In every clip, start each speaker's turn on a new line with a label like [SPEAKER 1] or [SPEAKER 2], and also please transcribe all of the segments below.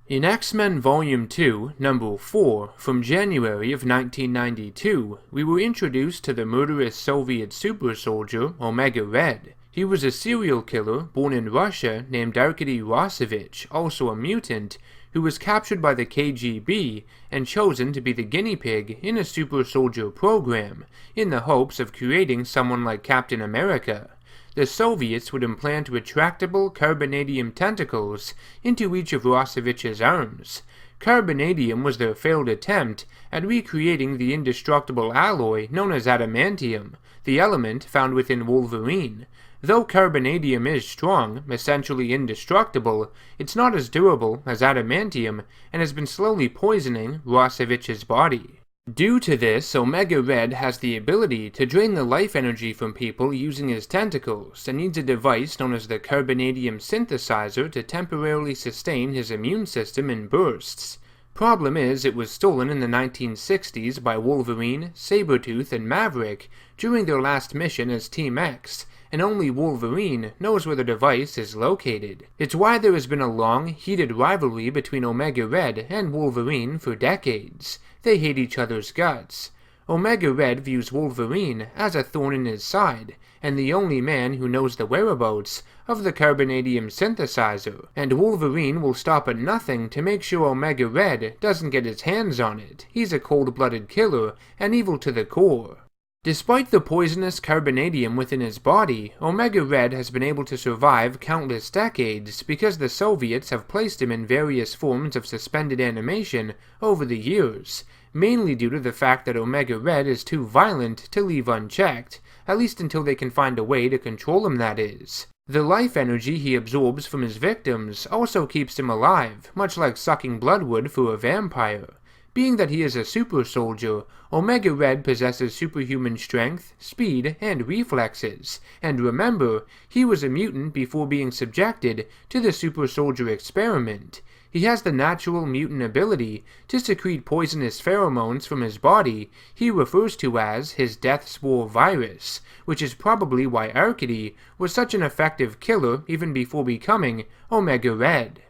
[SPEAKER 1] In X-Men Volume 2, Number 4, from January of 1992, we were introduced to the murderous Soviet super soldier, Omega Red. He was a serial killer born in Russia named Arkady Rossovich, also a mutant, who was captured by the KGB and chosen to be the guinea pig in a super soldier program, in the hopes of creating someone like Captain America. The Soviets would implant retractable carbonadium tentacles into each of Rossovich's arms. Carbonadium was their failed attempt at recreating the indestructible alloy known as adamantium, the element found within Wolverine. Though carbonadium is strong, essentially indestructible, it's not as durable as adamantium and has been slowly poisoning Rossovich's body. Due to this, Omega Red has the ability to drain the life energy from people using his tentacles, and needs a device known as the carbonadium synthesizer to temporarily sustain his immune system in bursts. Problem is, it was stolen in the 1960s by Wolverine, Sabretooth, and Maverick during their last mission as Team X, and only Wolverine knows where the device is located. It's why there has been a long, heated rivalry between Omega Red and Wolverine for decades. They hate each other's guts. Omega Red views Wolverine as a thorn in his side, and the only man who knows the whereabouts of the carbonadium synthesizer, and Wolverine will stop at nothing to make sure Omega Red doesn't get his hands on it. He's a cold-blooded killer, and evil to the core. Despite the poisonous carbonadium within his body, Omega Red has been able to survive countless decades because the Soviets have placed him in various forms of suspended animation over the years, mainly due to the fact that Omega Red is too violent to leave unchecked, at least until they can find a way to control him, that is. The life energy he absorbs from his victims also keeps him alive, much like sucking bloodwood for a vampire. Being that he is a super soldier, Omega Red possesses superhuman strength, speed, and reflexes, and remember, he was a mutant before being subjected to the super soldier experiment. He has the natural mutant ability to secrete poisonous pheromones from his body he refers to as his death spore virus, which is probably why Arkady was such an effective killer even before becoming Omega Red.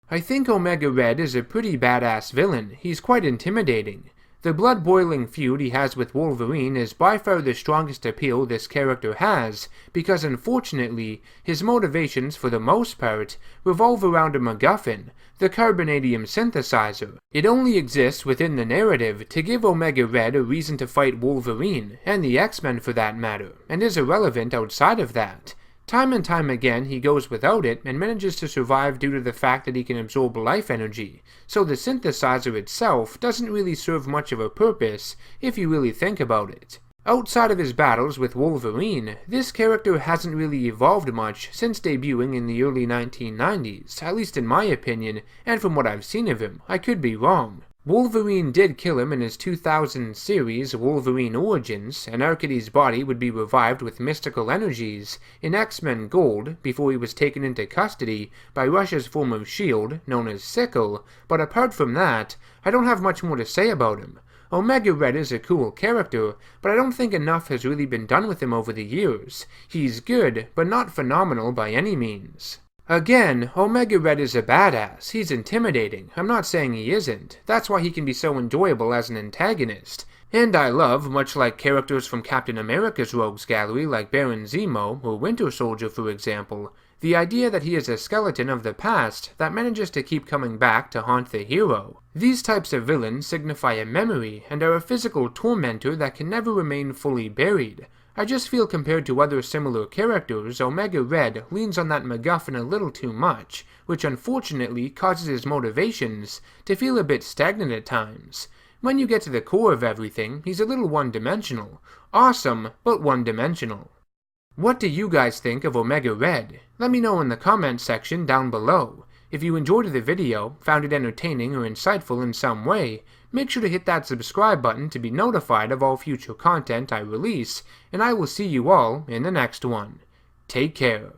[SPEAKER 1] I think Omega Red is a pretty badass villain. He's quite intimidating. The blood-boiling feud he has with Wolverine is by far the strongest appeal this character has, because unfortunately, his motivations for the most part revolve around a MacGuffin, the carbonadium synthesizer. It only exists within the narrative to give Omega Red a reason to fight Wolverine, and the X-Men for that matter, and is irrelevant outside of that. Time and time again he goes without it and manages to survive due to the fact that he can absorb life energy, so the synthesizer itself doesn't really serve much of a purpose if you really think about it. Outside of his battles with Wolverine, this character hasn't really evolved much since debuting in the early 1990s, at least in my opinion, and from what I've seen of him. I could be wrong. Wolverine did kill him in his 2000 series Wolverine Origins, and Arkady's body would be revived with mystical energies in X-Men Gold before he was taken into custody by Russia's form of S.H.I.E.L.D., known as Sickle, but apart from that, I don't have much more to say about him. Omega Red is a cool character, but I don't think enough has really been done with him over the years. He's good, but not phenomenal by any means. Again, Omega Red is a badass. He's intimidating. I'm not saying he isn't. That's why he can be so enjoyable as an antagonist. And I love, much like characters from Captain America's Rogues Gallery like Baron Zemo or Winter Soldier for example, the idea that he is a skeleton of the past that manages to keep coming back to haunt the hero. These types of villains signify a memory and are a physical tormentor that can never remain fully buried. I just feel compared to other similar characters, Omega Red leans on that MacGuffin a little too much, which unfortunately causes his motivations to feel a bit stagnant at times. When you get to the core of everything, he's a little one-dimensional. Awesome, but one-dimensional. What do you guys think of Omega Red? Let me know in the comments section down below. If you enjoyed the video, found it entertaining or insightful in some way, make sure to hit that subscribe button to be notified of all future content I release, and I will see you all in the next one. Take care.